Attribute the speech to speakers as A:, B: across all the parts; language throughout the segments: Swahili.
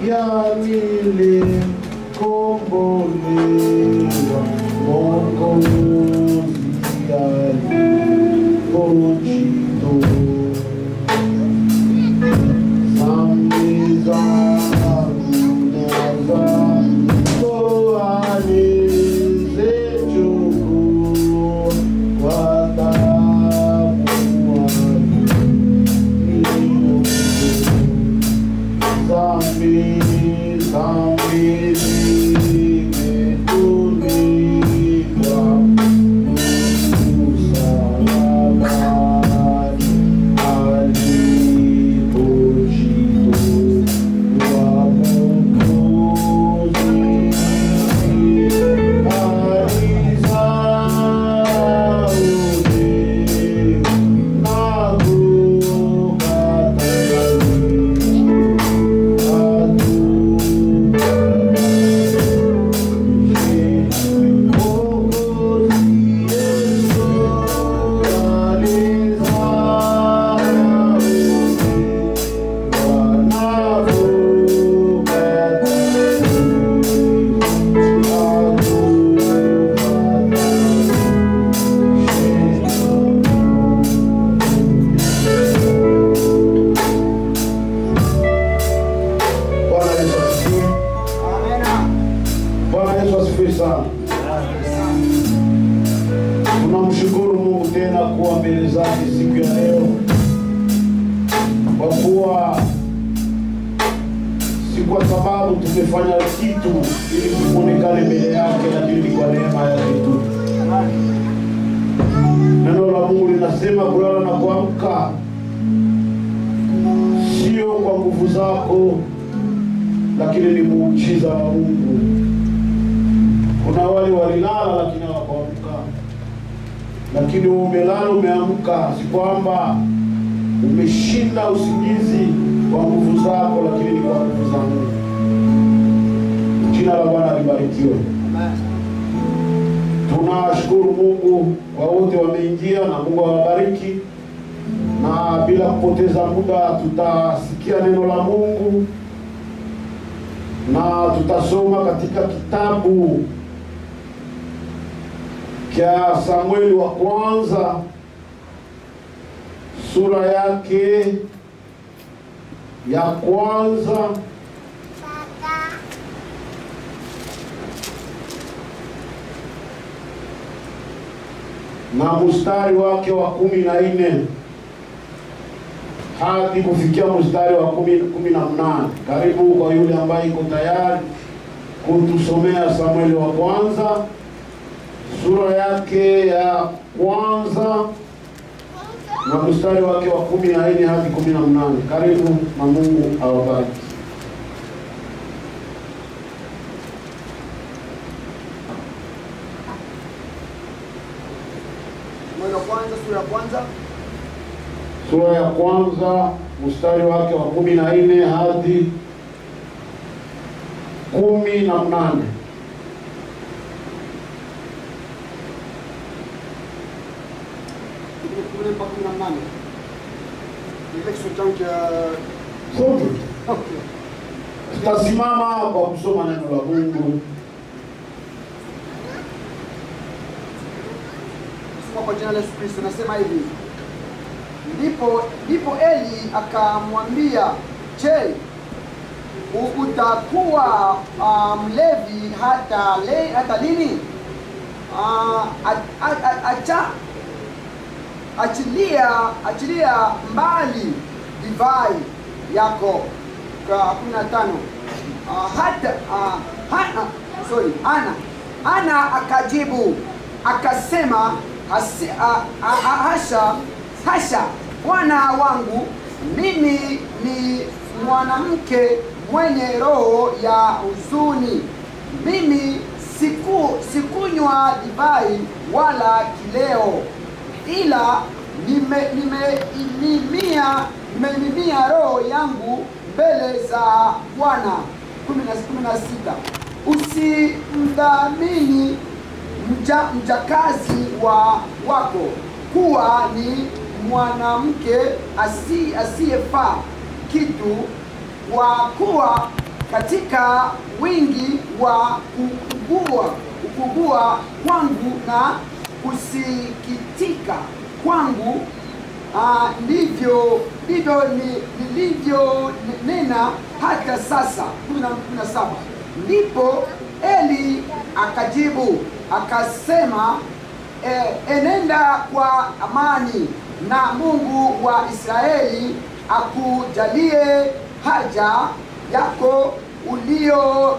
A: ya milele kombolewa Mwokozi alipojitoa. Dhambi zangu na zako alizichukua kwa damu Dhambi zimetulikwa msalabani alipojitoa Mwokozi. Tunamshukuru Mungu tena kuwa mbele zake siku ya leo, kwa kuwa si kwa sababu tumefanya kitu ili tuonekane mbele yake, lakini kwa neema yake tu. Neno la Mungu linasema kulala na kuamka sio kwa nguvu zako, lakini ni muujiza wa Mungu. Kuna wale walilala lakini hawakuamka, lakini umelala umeamka, si kwamba umeshinda usingizi kwa nguvu zako, lakini ni kwa nguvu za Mungu. Jina la Bwana libarikiwe. Tunashukuru Mungu kwa wote wameingia, na Mungu awabariki. Na bila kupoteza muda tutasikia neno la Mungu, na tutasoma katika kitabu cha Samueli wa kwanza sura yake ya kwanza na mstari wake wa 14 hadi kufikia mstari wa 18. Karibu kwa yule ambaye iko tayari kutusomea Samueli wa kwanza sura yake ya kwanza na mstari wake wa 14 hadi 18. Karibu na Mungu awabariki. Sura ya kwanza mstari wake wa 14 hadi 18. Tutasimama kwa kusoma neno la Mungu.
B: Kwa jina la Yesu Kristo nasema hivi: Ndipo Eli akamwambia, "Je, utakuwa mlevi hata lini? Achilia mbali divai yako." 15. Ana akajibu akasema, hasha bwana wangu, mimi ni mwanamke mwenye roho ya huzuni. Mimi sikunywa divai wala kileo, ila nimemimia roho yangu mbele za Bwana. 16. Usimdhamini mjakazi wako kuwa ni mwanamke asiyefaa kitu, kwa kuwa katika wingi wa kukugua kwangu na kusikitika kwangu, ndivyo nilivyo nena hata sasa. 17. Ndipo Eli akajibu akasema, enenda kwa amani, na Mungu wa Israeli akujalie haja yako ulio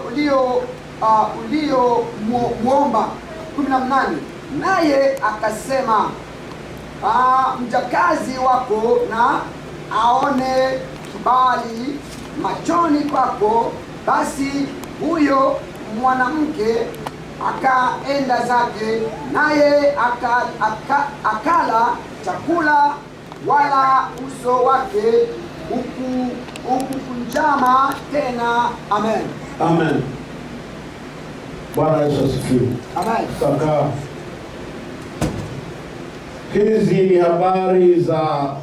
B: muomba. 18. Naye akasema, mjakazi wako na aone kibali machoni pako. Basi huyo mwanamke akaenda zake, naye akala chakula, wala uso wake ukukunjama tena. Amen.
A: Amen. Bwana Yesu asifiwe.
B: Amen.
A: Saka hizi ni habari za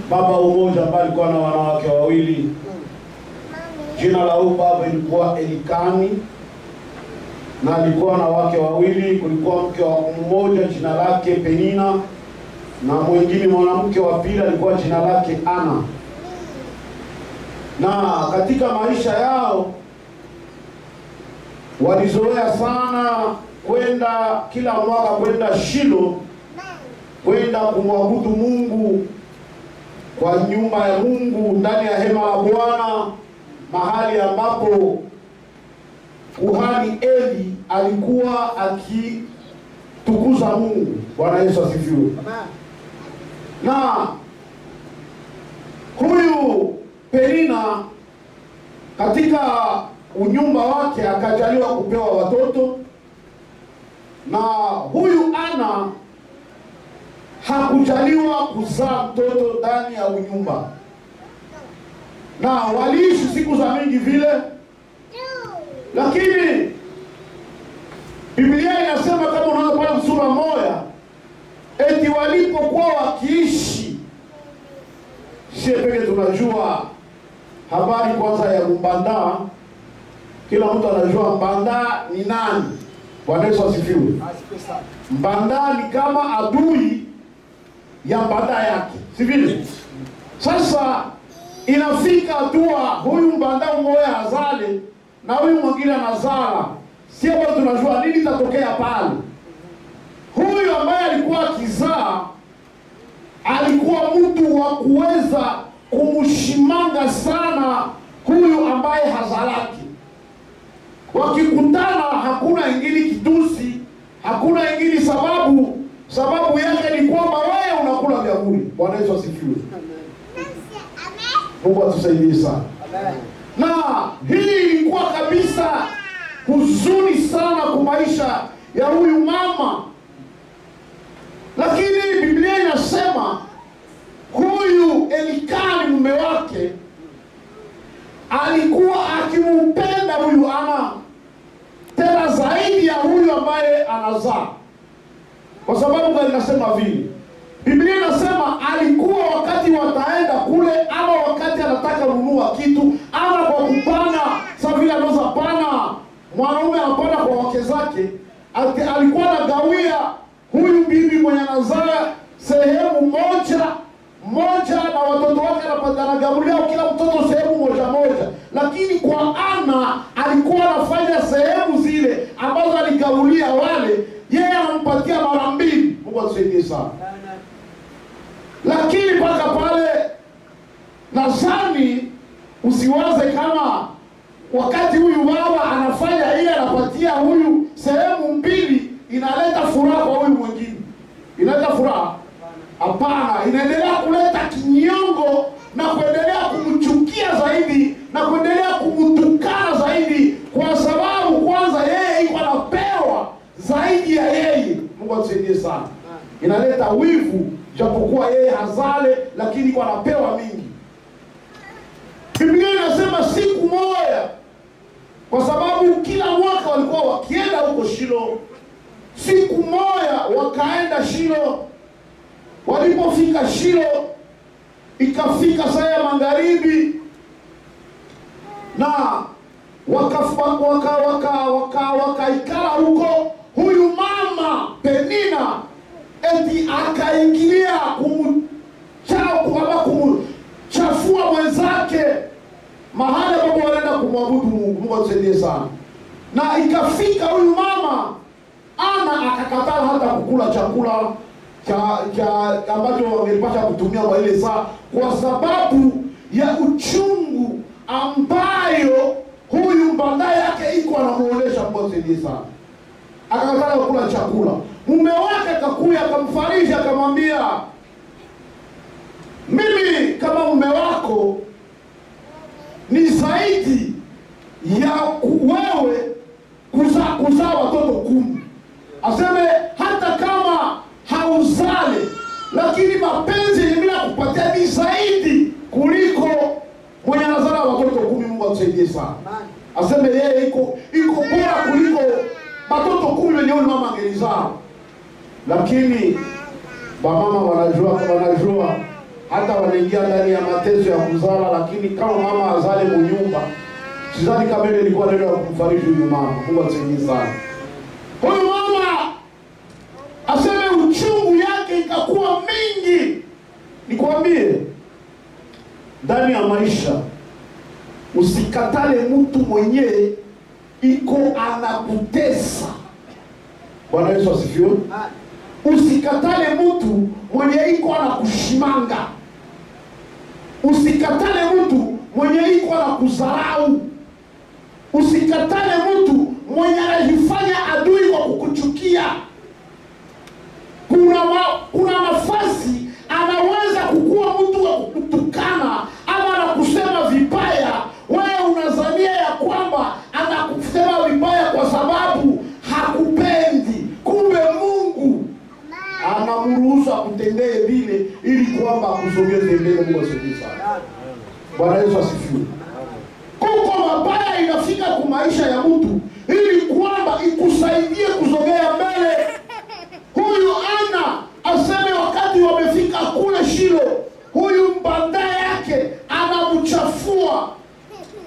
A: baba mmoja ambaye alikuwa na wanawake wawili. Jina la huyu baba ilikuwa Elikani, na alikuwa na wake wawili. Kulikuwa mke wa mmoja jina lake Penina, na mwingine mwanamke wa pili alikuwa jina lake Ana. Na katika maisha yao walizoea sana kwenda kila mwaka kwenda Shilo, kwenda kumwabudu Mungu kwa nyumba ya Mungu, ndani ya hema la Bwana, mahali ambapo kuhani Eli alikuwa akitukuza Mungu. Bwana Yesu asifiwe. Na huyu Penina katika unyumba wake akajaliwa kupewa watoto, na huyu Ana hakujaliwa kuzaa mtoto ndani ya unyumba, na waliishi siku za mingi vile. Lakini Biblia inasema, kama unaona pale sura 1, eti walipokuwa wakiishi, sisi pekee tunajua habari kwanza ya Mbanda. Kila mtu anajua Mbanda ni nani. Bwana Yesu asifiwe. Mbanda ni kama adui ya Mbanda yake, si vile? Sasa inafika hatua huyu Mbanda mmoja azale na huyu mwingine anazala, sio bado tunajua nini tatokea pale. Huyu ambaye alikuwa akizaa alikuwa mtu wa kuweza kumshimanga sana huyu ambaye hazalaki. Wakikutana hakuna ingine kitusi, hakuna ingine sababu yake ni kwamba wewe unakula vya bure. Bwana Yesu asifiwe. Mungu atusaidie sana. Na hii ilikuwa kabisa huzuni sana kwa maisha ya huyu mama. Lakini Biblia inasema huyu Elikani mume wake alikuwa akimpenda huyu Ana tena zaidi ya huyu ambaye anazaa. Kwa sababu gani nasema vile? Biblia inasema alikuwa wakati wataenda kule, ama wakati anataka kununua kitu, ama kwa kupana, sababu vile anaweza pana mwanaume anapana kwa wake zake, alikuwa anagawia huyu bibi mwenye anazaa sehemu moja na watoto wake anagabulia kila mtoto sehemu moja. Lakini kwa Ana alikuwa anafanya sehemu zile ambazo aligabulia wale, yeye anampatia mara 2. Mungu atusaidie sana. Lakini mpaka pale nadhani usiwaze kama wakati huyu baba anafanya ile anapatia huyu sehemu 2 inaleta furaha kwa huyu mwingine. Inaleta furaha? Hapana, inaendelea kuleta kinyongo na kuendelea kumchukia zaidi na kuendelea kumtukana zaidi, kwa sababu kwanza yeye iko anapewa zaidi ya yeye. Mungu atusaidie sana. Inaleta wivu, japokuwa yeye hazale lakini iko anapewa mingi. Biblia inasema siku moja, kwa sababu kila mwaka walikuwa wakienda huko Shilo, siku moja wakaenda Shilo. Walipofika Shilo, ikafika saa ya magharibi, na wakaikala huko. Huyu mama Penina eti akaingilia kumchafua mwenzake mahali ambapo wanaenda kumwabudu Mungu. Mungu atusaidie sana. Na ikafika huyu mama Ana akakataa hata kukula chakula ambacho wangelipasha kutumia kwa ile saa, kwa sababu ya uchungu ambayo huyu mbanda yake iko anamuonesha. Mungu atusaidie sana. Akakataa kukula chakula. Mume wake akakuja akamfariji akamwambia, mimi kama mume wako ni zaidi ya wewe kuzaa watoto 10. Aseme hata kama hauzale, lakini mapenzi mimi nakupatia ni zaidi kuliko mwenye anazala watoto 10. Mungu atusaidie sana. Aseme yeye iko bora kuliko watoto 10 wenye mama angelizaa. Lakini mama wanajua hata wanaingia ndani ya mateso ya kuzala, lakini kama mama azale mnyumba, sidhani kama ile ilikuwa neno ya kumfariji huyu mama. Mungu atusaidie sana. Huyu mama aseme uchungu yake ikakuwa mingi. Nikwambie, ndani ya maisha usikatale mtu mwenyewe iko anakutesa. Bwana Yesu asifiwe. Usikatale mtu mwenye iko anakushimanga. Usikatale mtu mwenye iko anakudharau. Usikatale mtu mwenye anajifanya adui kwa kukuchukia. Kuna nafasi anaweza kukuwa mtu wa kukutukana ama anakusema vibaya. Wewe unazania ya kwamba anakusema vibaya kwa sababu hakupendi. Kumbe Mungu anamruhusu akutendee vile ili kwamba akusogeze mbele. Mungu asifiwe sana. Bwana Yesu asifiwe. Kuko mabaya inafika kwa maisha ya mtu ili kwamba ikusaidie kusogea mbele. Huyu Ana aseme wakati wamefika kule Shilo, huyu mbanda yake anamchafua,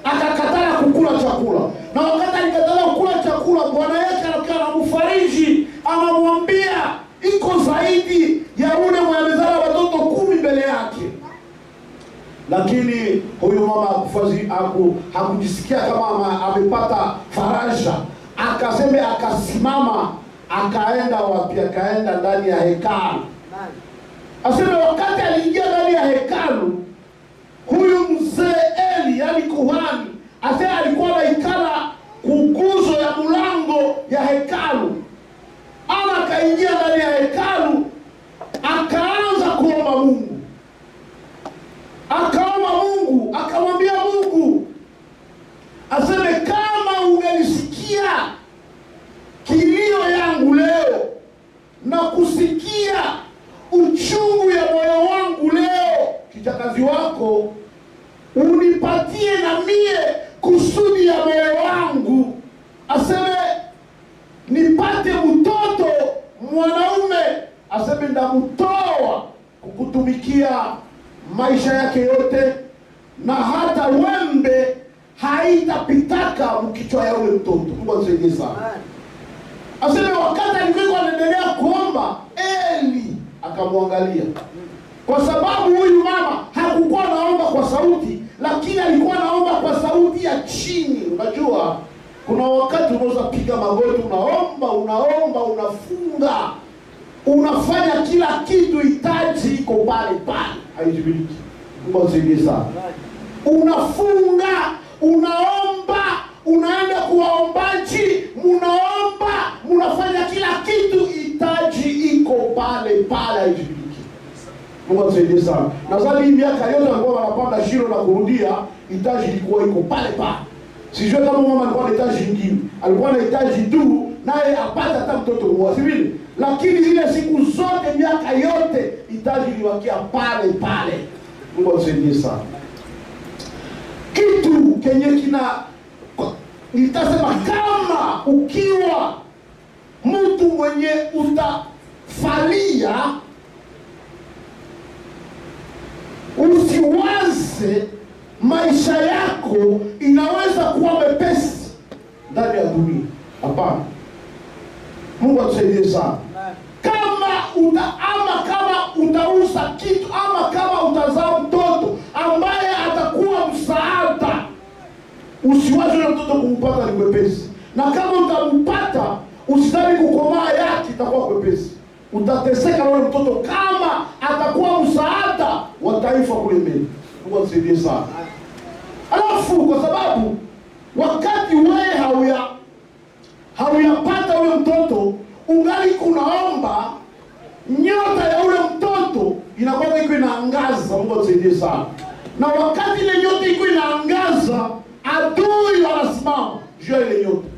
A: akakataa kukula chakula. Na wakati alikataa kukula chakula, bwana yake anamfariji, anamwambia iko zaidi ya ule mwenye amezaa watoto 10 mbele yake. Lakini huyu mama hakujisikia kama amepata faraja. Akasema akasimama, akaenda wapi? Akaenda ndani ya hekalu. Aseme wakati aliingia ndani ya hekalu, huyu mzee Eli, yani kuhani, aseme alikuwa anaikala kuguzo ya mlango ya hekalu. Ana akaingia ndani ya hekalu, akaanza kuomba Mungu. Akaomba Mungu, akamwambia Mungu, aseme kama ungelisikia kilio yangu leo na kusikia uchungu ya moyo wangu leo, kijakazi wako unipatie na mie kusudi ya moyo wangu. Aseme nipate mtoto mwanaume, aseme ndamtoa kukutumikia maisha yake yote, na hata wembe haitapitaka mkichwa ya ule mtoto. Mungu atusaidie sana. Aseme wakati alikuwa anaendelea kuomba, Eli akamwangalia. Kwa sababu huyu mama hakukuwa naomba kwa sauti, lakini alikuwa naomba kwa sauti ya chini. Unajua kuna wakati unaweza piga magoti, unaomba, unafunga, unafanya kila kitu, hitaji iko pale pale, haijibiliki. Mungu atusaidie sana. Unafunga, unaomba, unaenda kuwaombaji, munaomba, munafanya kila kitu, hitaji iko pale pale, haijibiliki. Mungu atusaidie sana. Nadhani hii miaka yote walikuwa wanapanda Shilo na kurudia, hitaji ilikuwa iko pale pale. Sijui kama mama alikuwa anahitaji nyingine. Alikuwa anahitaji tu naye apate hata mtoto mmoja, sivyo? Lakini zile siku zote, miaka yote, hitaji iliwakia pale pale. Mungu atusaidie sana. Kitu kenye nitasema, kama ukiwa mtu mwenye utafalia, usiwaze maisha yako inaweza dunia. Hapana. Mungu atusaidie sana. Kama utauza kitu ama kama utazaa mtoto ambaye atakuwa msaada, usiwaze yule mtoto kumpata ni kwepesi. Na kama utampata, usidhani kukomaa yake itakuwa kwepesi. Utateseka yule mtoto kama atakuwa msaada wa taifa kule mbele. Mungu atusaidie sana. Alafu kwa sababu wakati wewe hauyapata ule mtoto, ungali kunaomba, nyota ya ule mtoto inakuwa iko inaangaza. Mungu atusaidie sana. Na wakati ile nyota iko inaangaza, adui wanasimama juu ile nyota.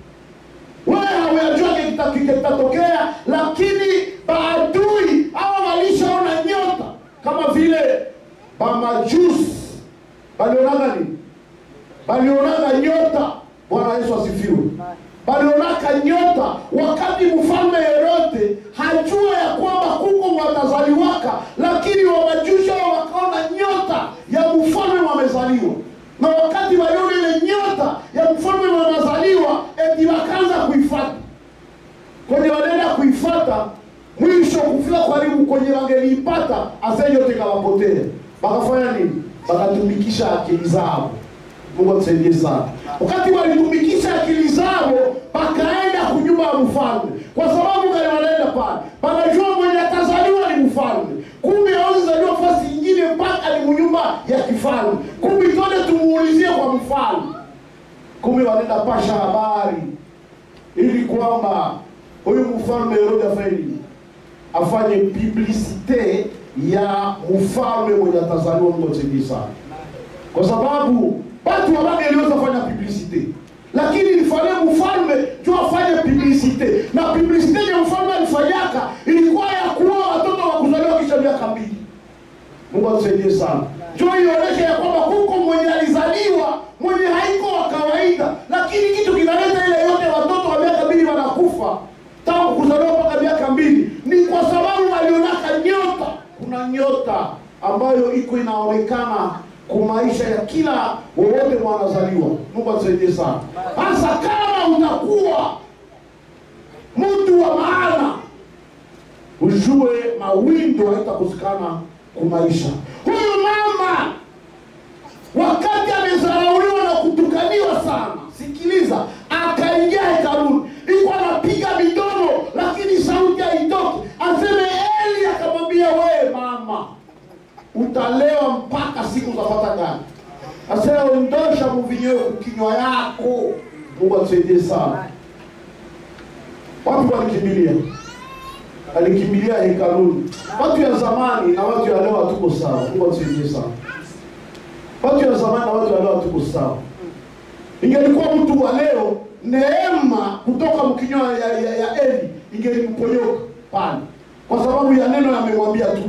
A: Wewe hauyajua kitatokea, lakini baadui hao walishaona nyota. Kama vile Bamajusi balionaga nini? Balionaga nyota. Bwana Yesu asifiwe. Balionaga nyota wakati mfalme Herode hajua ya kwamba kuko watazaliwaka, lakini Wamajusi wakaona nyota ya mfalme wamezaliwa. Na wakati waliona ile nyota ya mfalme wamezaliwa, eti wakaanza kuifuata. Kwenye wanaenda kuifuata, mwisho kufika karibu kwenye wangeliipata, ase yote kawapotea. Bakafanya nini? Bakatumikisha akili zao. Mungu atusaidie sana. Wakati walitumikisha akili zao, bakaenda kunyumba ya mfalme. Kwa sababu gani wanaenda pale? Banajua mwenye atazaliwa ni mfalme. Kumbe hawazaliwa fasi nyingine mpaka ni nyumba ya kifalme. Kumbe twende tumuulizie kwa mfalme. Kumbe wanaenda pasha habari ili kwamba huyu mfalme Herode afanye publicite ya mfalme mwenye atazaliwa. Mungu atusaidie sana. Kwa sababu watu waliweza kufanya publicite, lakini ilifanya mfalme tu afanye publicite. Na publicite ya mfalme alifanyaka ilikuwa ya kuoa watoto wa kuzaliwa kisha miaka 2. Mungu atusaidie sana. Ndio ionyesha ya kwamba huko mwenye alizaliwa mwenye haiko wa kawaida, lakini kitu kinaleta ile yote watoto wa miaka 2 wanakufa tangu kuzaliwa mpaka miaka 2 ni kwa sababu walionaka nyota. Kuna nyota ambayo iko inaonekana kwa maisha ya kila wowote wanazaliwa. Mungu atusaidie sana. Hasa kama utakuwa mtu wa maana, ujue mawindo haitakosekana kwa maisha. Huyu mama wakati amezarauliwa na kutukaniwa sana, sikiliza, akaingia hekaluni. Iko anapiga midomo lakini sauti haitoki. Aseme Eli akamwambia, wewe mama, utalewa mpaka siku zapata gani? Asema ondosha mvinyo kinywa yako. Mungu atusaidie sana. Watu walikimbilia. Alikimbilia hekaluni. Watu ya zamani na watu ya leo hatuko sawa. Mungu atusaidie sana. Watu ya zamani na watu ya leo hatuko sawa. Ingelikuwa mtu wa leo, neema kutoka mkinywa ya Eli ingelimponyoka pale. Kwa sababu ya neno yamemwambia tu.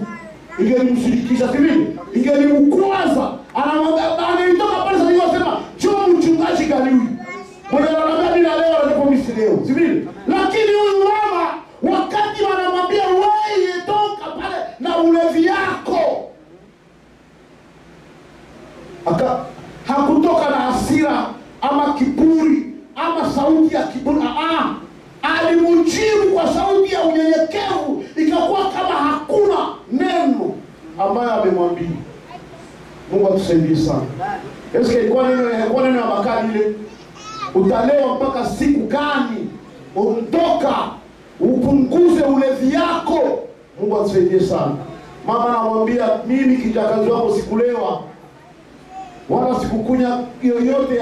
A: Ingelimshirikisha sivile, ingelimkwaza. Anatoka pale sasa yosema, "Njoo mchungaji gani huyu?" Mwenye anamwambia mimi leo anapokuwa leo, sivile? Lakini huyu mama wakati wanamwambia wewe toka pale na ulevi yako, hakutoka na hasira ama kiburi ama sauti ya kiburi. Alimjibu kwa sauti ya unyenyekevu, ikakuwa kama hakuna neno ambayo amemwambia. Mungu atusaidie sana. Eske ilikuwa neno ya Bakari ile, utalewa mpaka siku gani? Ondoka, upunguze ulevi yako. Mungu atusaidie sana. Mama anamwambia, mimi kijakazi wako sikulewa wala sikukunya yoyote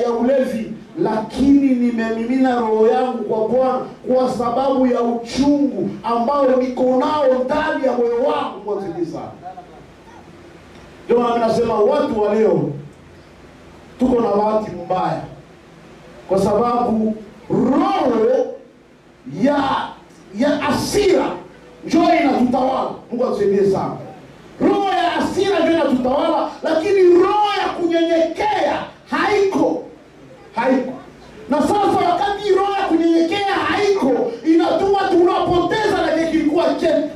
A: ya ulevi, lakini nimemimina roho yangu kwa Bwana kwa sababu ya uchungu ambao niko nao ndani ya moyo wangu. Kwa sana ndio mimi nasema watu wa leo tuko na bahati mbaya, kwa sababu roho ya hasira ndio inatutawala. Mungu atusaidie sana. Roho ya hasira ndio inatutawala, lakini roho ya kunyenyekea haiko. Na sasa wakati roho ya kunyenyekea haiko, inatuma tunapoteza na kilikuwa chetu,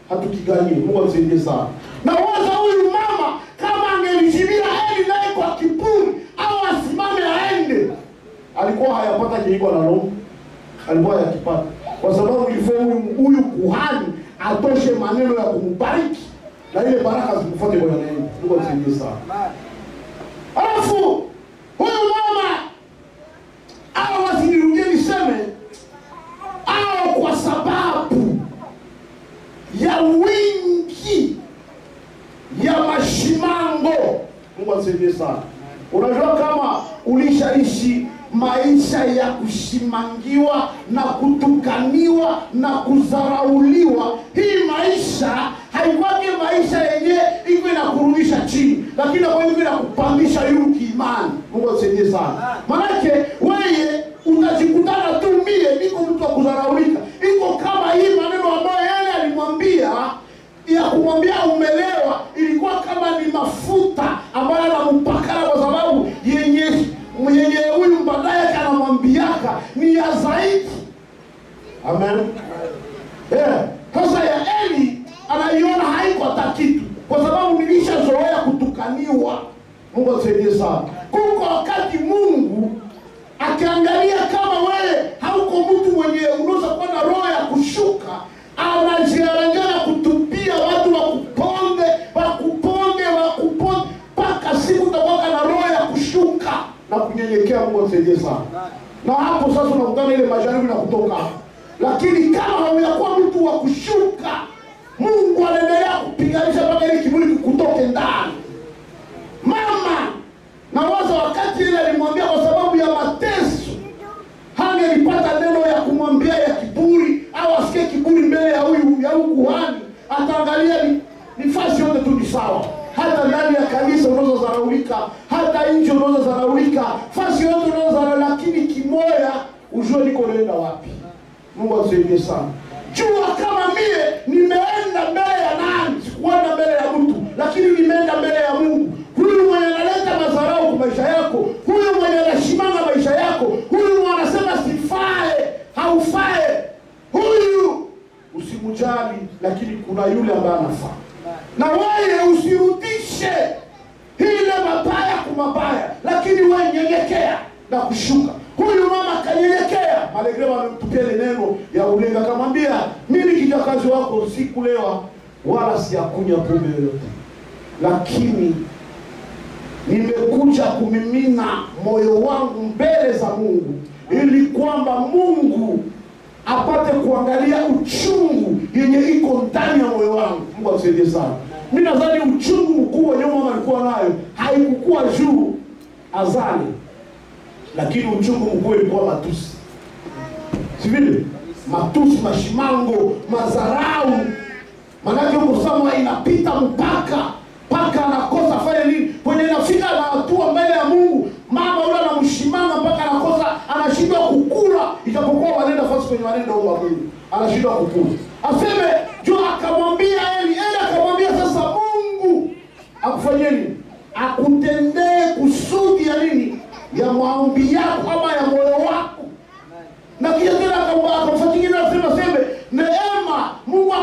A: hatukigani. Mungu atusaidie sana. Na waza huyu mama kama angelimjibia Eli naye kwa kiburi au asimame aende, alikuwa hayapata kiliko na roho, alikuwa hayakipata, kwa sababu ilikuwa huyu kuhani atoshe maneno ya kumbariki na ile baraka zikufuate kwa neno. Mungu atusaidie sana. Alafu huyu mama au wasinirudie niseme au kwa sababu ya wingi ya mashimango. Mungu atusaidie sana. Unajua kama ulishaishi maisha ya kushimangiwa na kutukaniwa na kudharauliwa, hii maisha haikwake maisha yenye iko inakurudisha chini, lakini kwa hivyo inakupandisha juu kiimani. Mungu atusaidie sana. Manake wewe utajikutana tu mie niko mtu wa kudharaulika. Iko kama hii maneno ambayo yeye alimwambia ya kumwambia umelewa, ilikuwa kama ni mafuta ambayo anampakana, kwa sababu yenye huyu mbadaya anamwambiaka ni ya zaidi. Amen. Sasa ya Eli anaiona haiko hata kitu, kwa sababu nilishazoea kutukaniwa. Mungu atusaidie sana. Kuko wakati Mungu akiangalia kama wewe hauko mtu mwenye unaweza kuwa na roho ya kushuka, anajiarangana kutupia watu wakuponde mpaka siku utakuwa na roho ya kushuka na kunyenyekea. Mungu atusaidie sana. Na hapo sasa unakutana ile majaribu na kutoka. Lakini kama hauyakuwa mtu wa kushuka, Mungu anaendelea kupiganisha mpaka ile kiburi kutoke ndani. Mama na waza wakati ile alimwambia, kwa sababu ya mateso hangelipata neno ya kumwambia ya kiburi au asikie kiburi mbele ya huyu kuhani, ataangalia ni fasi yote tu ni sawa. Hata ndani ya kanisa unaweza zaraulika, hata nje unaweza zaraulika, fasi yote unaweza zaraulika, lakini kimoya ujue niko naenda wapi. Mungu atusaidie sana. Jua kama mie nimeenda mbele ya nani, sikuenda mbele ya mtu, lakini nimeenda mbele ya Mungu. Huyu mwenye analeta madharau kwa maisha yako, huyu mwenye anashimanga maisha yako, huyu mwenye anasema sifae, haufae, huyu usimujali, lakini kuna yule ambaye anafaa. Na wewe usirudishe ile mabaya kwa mabaya, lakini wewe nyenyekea na kushuka. Huyu mama kanyenyekea, Malegreva amemtupia ile neno ya ulenga, akamwambia mimi kijakazi wako sikulewa wala siyakunywa pombe yoyote, lakini nimekuja kumimina moyo wangu mbele za Mungu, ili kwamba Mungu apate kuangalia uchungu yenye iko ndani ya moyo wangu. Mungu atusaidie sana. Mimi nadhani uchungu mkubwa yenye mama alikuwa nayo haikukuwa juu azali, lakini uchungu mkubwa ilikuwa matusi. Si vile? Matusi, mashimango, madharau. Manake huko sama inapita mpaka anakosa fanya nini? Kwenye inafika na hatua mbele ya Mungu, mama yule anamshimanga mpaka anakosa, anashindwa kukula, ijapokuwa wanaenda fasi kwenye wanaenda huko Mungu. Anashindwa kukula. Aseme jua akamwambia Eli akamwambia sasa Mungu akufanyie nini? Akutendee kusudi ya nini? Ya maombi yako ama ya moyo wako. Na kisha tena akamfuatilia na sema neema, Mungu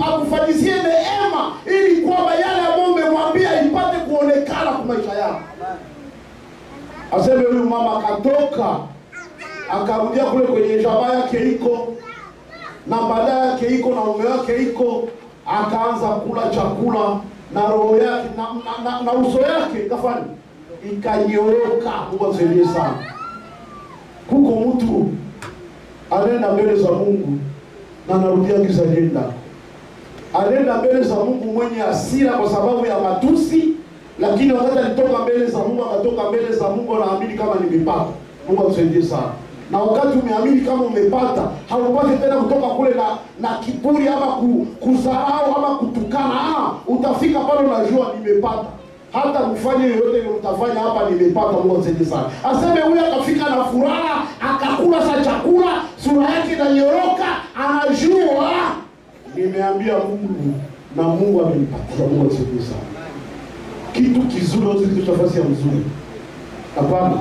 A: akufanyizie neema ili kwamba yale ambayo umemwambia ipate kuonekana kwa maisha yako. Aseme huyu mama akatoka akarudia kule kwenye shamba yake iko na baadaye yake iko na mume wake iko, akaanza kula chakula na roho yake na uso yake kafani ikanyoroka. Mungu atusaidie sana. Kuko mtu anaenda mbele za Mungu na anarudia kisa jenda. Anaenda mbele za Mungu mwenye hasira kwa sababu ya matusi, lakini wakati alitoka mbele za Mungu, akatoka mbele za Mungu anaamini kama nimepata. Mungu atusaidie sana. Na wakati umeamini kama umepata, haupati tena kutoka kule na kiburi ama kudharau ama kutukana. Utafika pale unajua nimepata. Hata mfanye yote ile mtafanya hapa nimepata. Mungu atusaidie sana. Aseme huyu akafika na furaha, akakula sa chakula, sura yake inanyoroka, anajua nimeambia Mungu na Mungu amenipatia. Mungu atusaidie sana. Kitu kizuri au kitu nafasi ya mzuri. Hapana.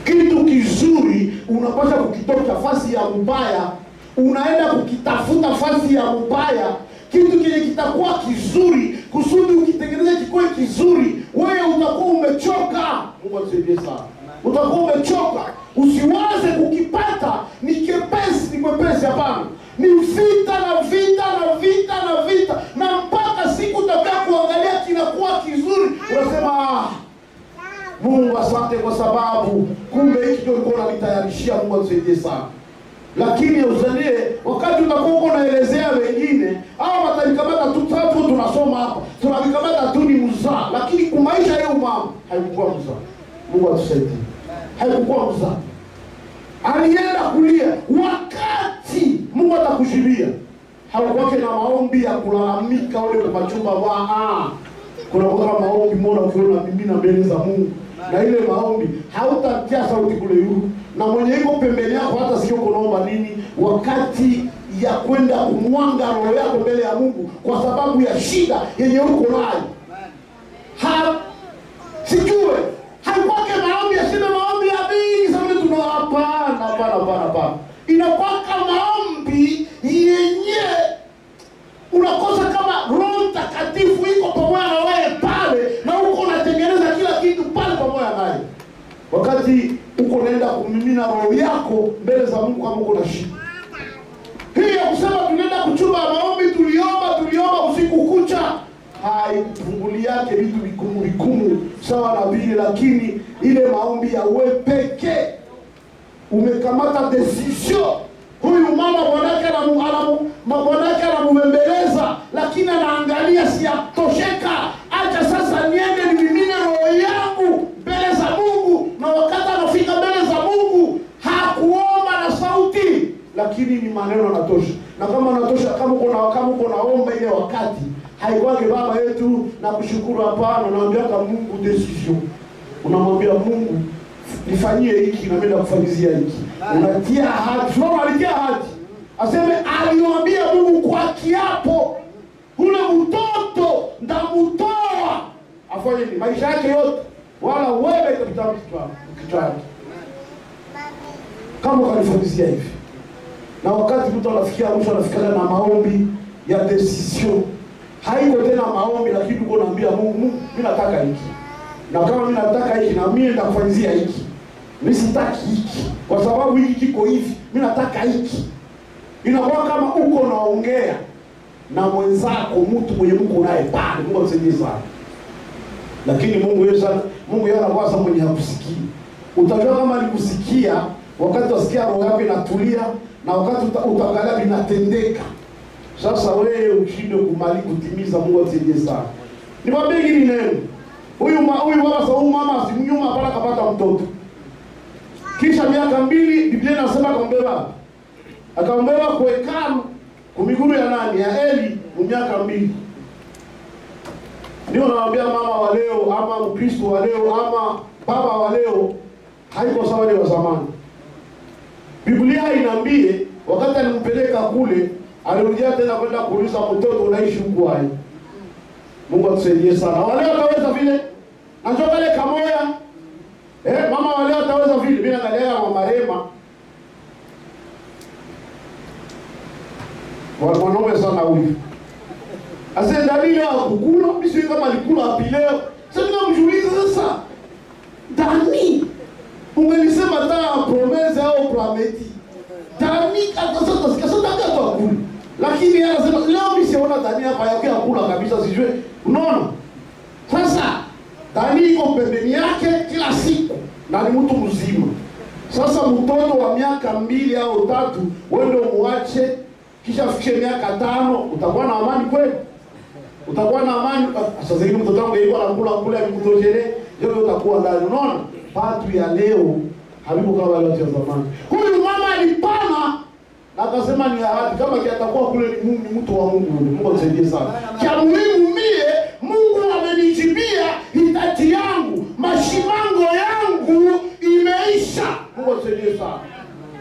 A: Kitu kizuri unapaswa kukitoa nafasi ya mbaya, unaenda kukitafuta nafasi ya mbaya. Kitu kile kitakuwa kizuri kusudi ukitengeneza kikuwe kizuri, wewe utakuwa umechoka. Mungu atusaidie sana. Utakuwa umechoka. Usiwaze kukipata ni kepesi, ni mwepesi. Hapana. Ni vita na vita na vita na vita, na mpaka siku utakaa kuangalia kinakuwa kizuri, unasema Mungu asante kwa sababu kumbe hiki ndio ulikuwa unanitayarishia. Mungu atusaidie sana. Lakini usilie wakati utakuwa unaelezea wengine, au watalikamata tu tatu tunasoma hapa, tunavikamata tu ni mzaa, lakini kwa maisha yao mama haikuwa mzaa. Mungu atusaidie. Haikuwa mzaa. Alienda kulia wakati Mungu atakushibia. Hawakwake na maombi ya kulalamika wale kwa machumba wa kuna kwa maombi mbona ukiona mimi na mbele za Mungu. Na ile maombi hautatia sauti kule yuru, na mwenye yuko pembeni yako hata sio kunaomba nini, wakati ya kwenda kumwanga roho yako mbele ya Mungu kwa sababu ya shida yenye uko nayo. Sijue haikwake maombi ya shida, maombi ya mingi sana tuna hapana. Inakwaka maombi yenye unakosa kama Roho Mtakatifu iko pamoja na wewe pale, na uko unatengeneza kila kitu pale pamoja naye. Wakati uko unaenda kumimina roho yako mbele za Mungu kama uko na shida. Hii ya kusema tunaenda kuchumba maombi, tuliomba usiku kucha, haipunguli yake vitu vigumu sawa na vile, lakini ile maombi ya wewe pekee umekamata decision. Huyu mama bwanake anamubembeleza, lakini anaangalia siyatosheka, acha sasa niende nimimine roho yangu mbele za Mungu. Na wakati anafika mbele za Mungu hakuomba na sauti, lakini ni maneno yanatosha. Na kama anatosha, kama uko naomba ile wakati haikwake baba yetu na kushukuru, hapana. Unaambia Mungu decision, unamwambia Mungu nifanyie hiki na mimi nakufanyizia hiki. Unatia ahadi. Mama alitia ahadi. Aseme aliwaambia Mungu kwa kiapo, ule mtoto ndamutoa afanye nini maisha yake yote, wala wewe itapita kichwa kama kanifanyizia hivi. Na wakati mtu anafikia mwisho, anafikia na maombi ya decision. Haiko tena maombi, lakini uko naambia Mungu, mimi nataka hiki. Na kama mimi nataka hiki, na mimi nitakufanyizia hiki. Mimi sitaki hiki kwa sababu hiki kiko hivi, mimi nataka hiki. Inakuwa kama uko naongea na mwenzako, mtu mwenye mko naye pale. Mungu atusaidie sana. Lakini Mungu yeye anakuwa mwenye hakusikii. Utajua kama alikusikia wakati usikia roho yako inatulia, na wakati utaangalia vinatendeka. Sasa wewe ushinde kumali kutimiza. Mungu atusaidie sana. Niwaambie hili neno. Huyu mama asimnyuma pala kapata mtoto. Kisha miaka 2 Biblia inasema akambeba kwa hekalu kumiguru ya nani? Ya Eli, miaka 2. Ndio nawaambia mama wa leo ama Mkristo wa leo ama baba wa leo haiko sawa ile wa zamani. Biblia inaambie wakati alimpeleka kule, alirudia tena kwenda kuuliza mtoto unaishi huko wapi. Mungu atusaidie sana. Wale wataweza vile? Najua wale kamoya. Mama wale wataweza vile? Mimi naangalia mama Rema. Wanaume sana huyu. Ase dalili ya kukula, mimi kama alikula hapi leo. Sasa namjuliza sasa. Dani, ungelisema ta promesse au prometi. Dani akasema sikasema kwa kula. Lakini anasema leo mimi siona Dani hapa yake kula kabisa, sijui. Unaona? Sasa Dani iko pembeni yake kila siku na ni mtu mzima. Sasa mtoto wa miaka 2 au 3 wewe ndio muache, kisha afikishe miaka 5, utakuwa na amani kweli? Utakuwa na amani? Sasa hivi mtoto wangu yuko anakula kula mkutoshere, leo utakuwa ndani. Unaona? Watu ya leo habibu kama wale wa zamani. Huyu mama alipana na akasema ni ahadi kama kiatakuwa kule ni mtu wa Mungu. Mungu atusaidie sana. Cha muhimu Mungu amenijibia hitaji yangu, mashimango yangu imeisha. Mungu atusaidie sana.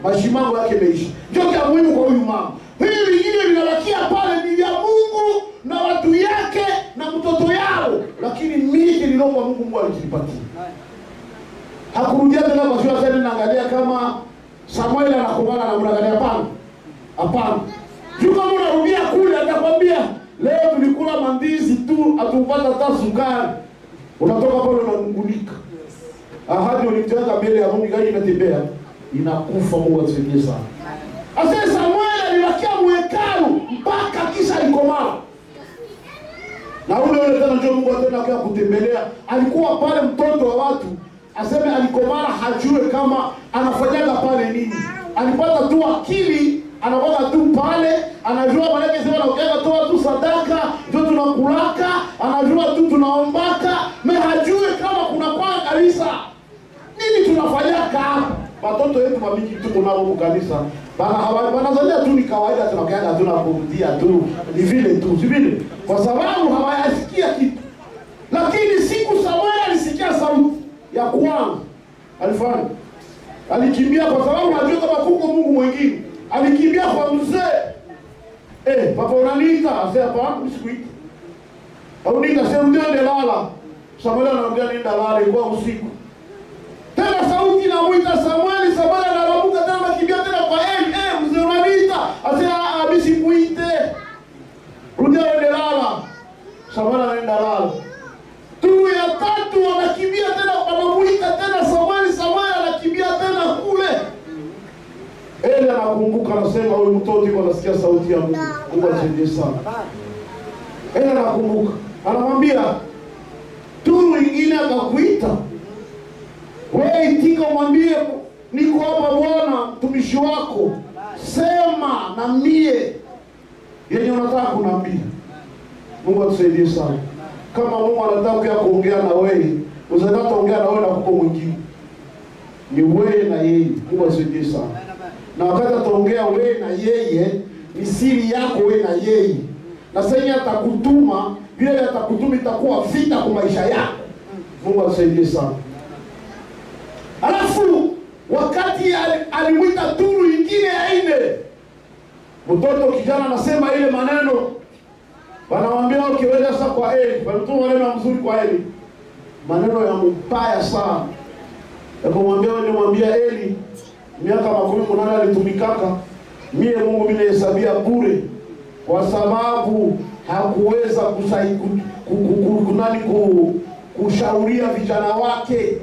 A: Mashimango yake imeisha. Ndio cha muhimu kwa huyu mama. Hivi vingine vinabakia pale ni vya Mungu na watu yake na mtoto yao, lakini mimi niliomba Mungu alijipatia. Hakurudia tena kwa shule tena naangalia kama Samuel anakumbana na mwangalia hapana. Hapana. Kama unarudia kule atakwambia Leo tulikula mandizi tu, atupata hata sukari. Unatoka pale unanungunika. Ahadi ulitaka mbele ya Mungu gani inatembea? Inakufa. Mungu atusaidie sana. Asa Samuel alibakia mwekalu mpaka kisha alikomala. Na ule tena ndio Mungu tena akaja kutembelea. Alikuwa pale mtoto wa watu. Aseme alikomala hajue kama anafanyaga pale nini. Alipata tu akili, anakuwa tu pale, anajua manake sema na ukiaga toa tu sadaka, ndio tunakulaka, anajua tu tunaombaka, me hajue kama kuna kwa kanisa. Nini tunafanyaka hapa? Watoto wetu wamiki tu kunao huko kanisa. Wanazoea tu ni kawaida, tunakiaga tunakurudia tu, ni vile tu, si vile? Kwa sababu hawayasikia kitu. Lakini siku Samuel alisikia sauti ya kwanza. Alifanya. Alikimbia kwa sababu hajua kama kuko Mungu mwingine. Alikimbia kwa mzee. Papa unaniita? Asema hapa usikuita. Au niita sema ndio lala. Samuel anaambia nenda lala, ilikuwa usiku. Tena sauti inamuita Samuel, Samuel anarabuka tena akimbia tena kwa Eli. Mzee unaniita? Asema abisikuite. Rudia nenda lala. Samuel anaenda lala. Tu ya tatu wanakimbia tena, wanamuita tena Samuel, Samuel anakimbia tena kule. Eli anakumbuka, anasema huyu mtoto yuko anasikia sauti ya Mungu. Mungu atusaidie sana. Eli anakumbuka, anamwambia turu ingine akakuita. Wewe itika mwambie niko hapa Bwana mtumishi wako. Sema na mie yenye unataka kuniambia. Mungu atusaidie sana. Kama Mungu anataka kuongea na wewe, usitaka kuongea na wewe na kuko mwingine. Ni wewe na yeye. Mungu atusaidie sana. Na wakati ataongea wewe na yeye, ni siri yako wewe na yeye. Na sasa atakutuma, vile atakutuma itakuwa vita kwa maisha yako. Mungu atusaidie sana. Alafu wakati alimwita turu ingine ya ine, mtoto kijana anasema ile maneno. Wanamwambia ukiweza sasa kwa Eli, wanatuma maneno mzuri kwa Eli. Maneno ya mbaya sana. Akamwambia wewe mwambia Eli, miaka 18 alitumikaka, mie Mungu mimi nahesabia bure kwa sababu hakuweza kushauria vijana wake,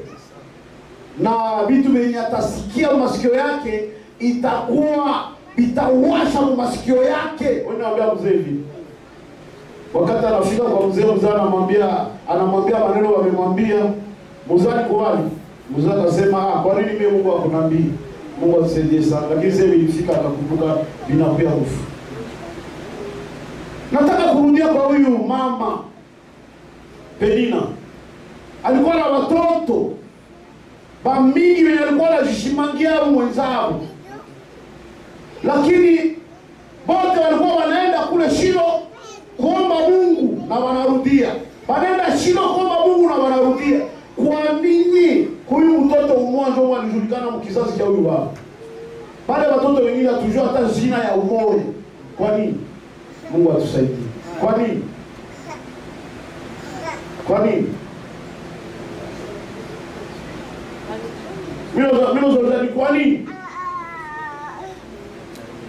A: na vitu vyenye atasikia masikio yake itawasha masikio yake. Wewe unaambia mzee hivi. Wakati anafika kwa mzee, mzee anamwambia maneno wamemwambia, mzee alikubali. Mzee akasema kwa nini mimi Mungu akunambia? Mungu atusaidie sana. Lakini sasa ilifika akakumbuka vinakuwa hofu. Nataka kurudia kwa huyu mama Penina. Alikuwa na watoto mingi wenye alikuwa anajishimangia mwenzao. Lakini wote walikuwa wanaenda kule Shilo kuomba Mungu na wanarudia. Wanaenda Shilo kuomba Mungu na wanarudia. Kwa nini huyu mtoto mmoja alijulikana mkizazi cha huyu baba? Pale watoto wengine hatujua hata jina ya umoja. Kwa nini? Mungu atusaidie. Kwa nini? Kwa nini? Mimi ni kwa nini?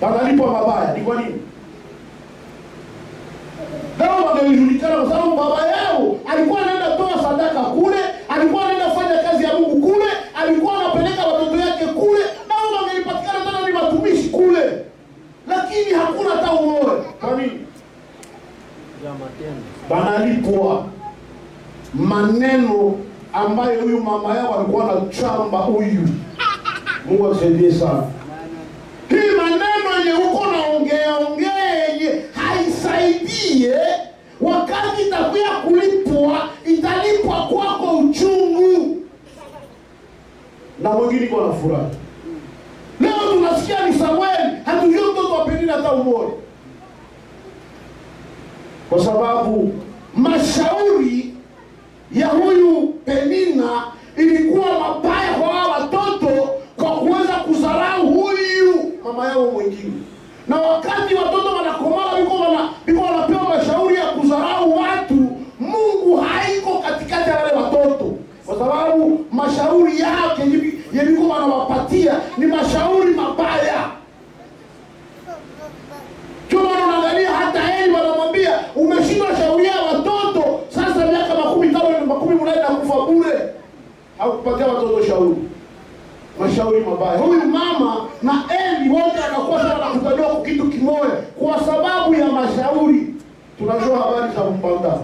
A: Wanalipwa mabaya. Ni kwa nini? Nao wangelijulikana kwa sababu baba yao alikuwa anaenda toa sadaka kule, alikuwa anaenda fanya kazi ya Mungu kule, alikuwa anapeleka watoto yake kule, nao wangelipatikana tena ni watumishi kule. Lakini hakuna hata umoja. Kwa nini? Banalipwa maneno ambayo huyu mama yao alikuwa anachamba huyu. Mungu atusaidie sana. Hii maneno yenye uko naongea yenye haisaidie, wakati itakuya kulipwa, italipwa kwako uchungu. Na mwingine kwa na furaha. Leo tunasikia ni Samuel, hatujui mtoto wa Penina hata umoja. Kwa sababu mashauri ya huyu Penina ilikuwa mabaya kwa watoto, kwa kuweza kudharau huyu mama yao mwingine. Na wakati watoto wanakomala biko wanapewa mashauri ya kudharau watu, Mungu haiko katikati ya wale watoto. Kwa sababu mashauri yake yliko wanawapatia ni mashauri mabaya. Kama unaangalia hata Eli wanamwambia umeshindwa shauria watoto. Sasa miaka 15 na kufa bure. Hakupatia watoto shauri. Mashauri mabaya. Huyu mama na Eli wote wanakuwa sana wanakutaniwa kwa kitu kimoja kwa sababu ya mashauri. Tunajua habari za mbanda.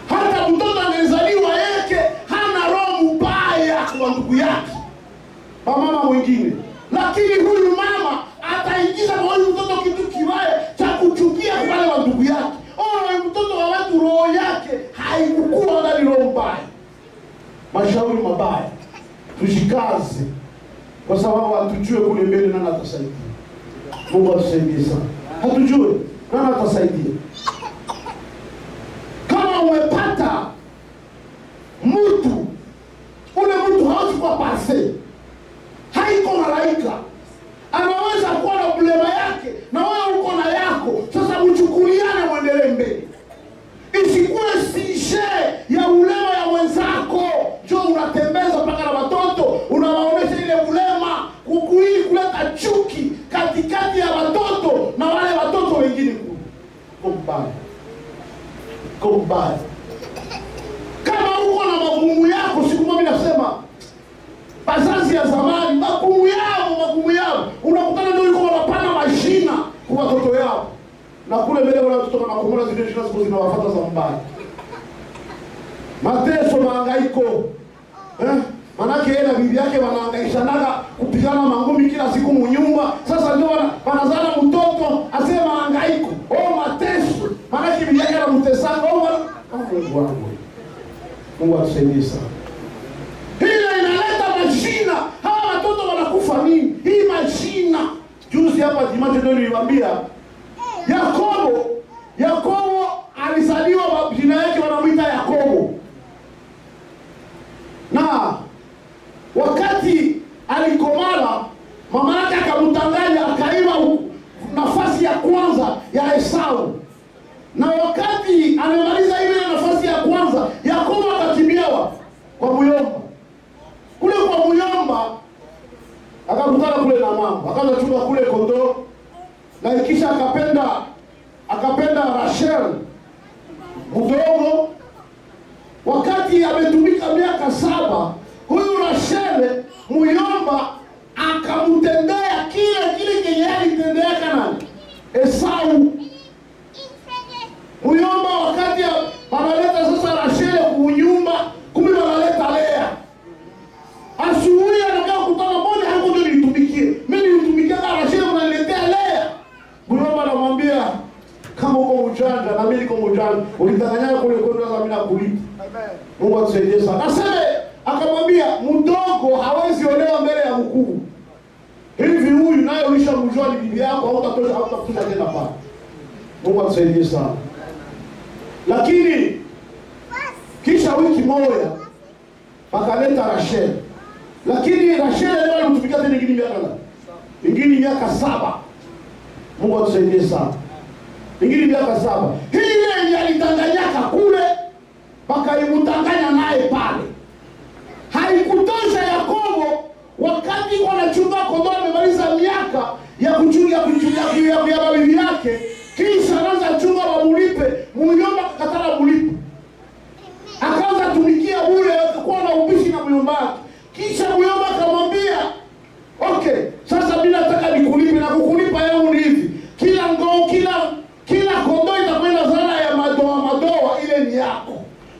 A: Hata mtoto anazaliwa yake hana roho mbaya kwa ndugu yake, mama mwingine, lakini huyu mama ataingiza kwa huyu mtoto kitu kibaya cha kuchukia kwa wale wa ndugu yake. Mtoto wa watu roho yake haikuwa ndani roho mbaya. Mashauri mabaya. Tushikaze kwa sababu hatujue kule mbele nani atasaidia. Mungu atusaidie sana. Hatujue nani atasaidia. Kama umepata mtu, ule mtu hawezi kuwa parfait. Haiko malaika. Anaweza kuwa na problema yake na wewe uko na yako. Sasa mchukuliane muendelee mbele. Isikuwe sije ya ulema ya wenzako. Jo unatembeza mpaka na watoto, unawaonesha ile ulema kukuili kuleta chuki katikati ya watoto na wale watoto wengine kule. Kumbaya. Kama uko na magumu yako, siku moja nasema bazazi ya zamani, magumu yao, unakutana ndio yuko wanapana mashina kwa watoto yao. Na kule mbele wale watoto wanakumula zile shina siku zinawafuata za mbaya. Mateso, mahangaiko. Manake yeye na bibi yake wanahangaishanaga kupigana mangumi kila siku munyumba. Sasa ndio wanazana mtoto asema mahangaiko. Mateso. Manake bibi yake anamtesaka. Mungu wangu. Mungu atusaidie sana. Hila inaleta mashina. Hawa watoto wanakufa nini? Hii mashina. Juzi hapa Dimache ndio niliwaambia Yakobo alizaliwa jina yake wanamuita Yakobo. Na wakati alikomala mama yake akamtanganya akaiba nafasi ya kwanza ya Esau. Na wakati amemaliza ile nafasi ya kwanza, Yakobo akakimbia kwa muyomba. Kule kwa muyomba akakutana kule na mama, akaanza chunga kule kondoo. Na kisha akapenda Rachel mdogo. Wakati ametumika miaka 7, huyu Rachel muyomba akamtendea kile kenye alitendea nani? Esau. Muyomba wakati analeta sasa Rachel kunyumba, kumbe analeta Lea. Asubuhi anakaa kutana mbona hapo ndio nitumikie. Mimi nitumikia Rachel unaniletea Lea. Muyomba anamwambia kama uko mjanja na mimi niko mjanja, ulitanganya kule kondoo za mimi na kulipa. Amen. Mungu atusaidie sana. Akamwambia mdogo hawezi olewa mbele ya mkuu. Hivi huyu naye ulishamjua ni bibi yako au utatosha tena pale. Mungu atusaidie sana. Lakini kisha wiki moja wakaleta Rachel. Lakini Rachel leo alimtumikia tena miaka 7. Mungu atusaidie sana. Miaka 7. Hile ndiye alitanganyaka kule mpaka ilimtanganya naye pale. Haikutosha Yakobo wakati wanachunga kondoo amemaliza miaka ya kuchunga ya bibi yake, kisha anaanza chunga wamulipe, muyomba akakatala mulipe. Akaanza tumikia bure, akakuwa na ubishi na muyomba. Kisha muyomba akamwambia, "Okay, sasa mimi nataka nikulipe na kukulipa yangu ni hivi. Kila kondoo itakwenda zana ya madoa ile ni yako.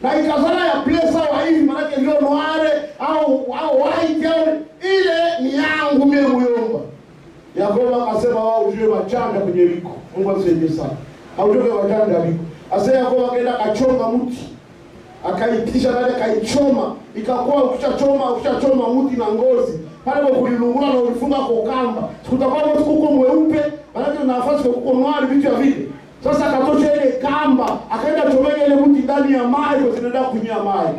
A: Na ikazana ya place au hivi manake ndio noire au white au ile ni yangu mimi muyomba." Yakobo akasema wao ujue wachanga kwenye liko. Mungu atusaidie sana. Haujue wachanga liko. Asa Yakobo akaenda akachonga mti. Akaitisha naye akaichoma. Ikakuwa ukishachoma mti na ngozi. Pale kulilungula na ulifunga kwa kamba. Sikutakuwa mtu kuko mweupe, manake na nafasi kwa kuko noire vitu ya vile. Sasa akatosha ile kamba, akaenda chomeka ile mti ndani ya maji, kwa zinaenda kunywa maji.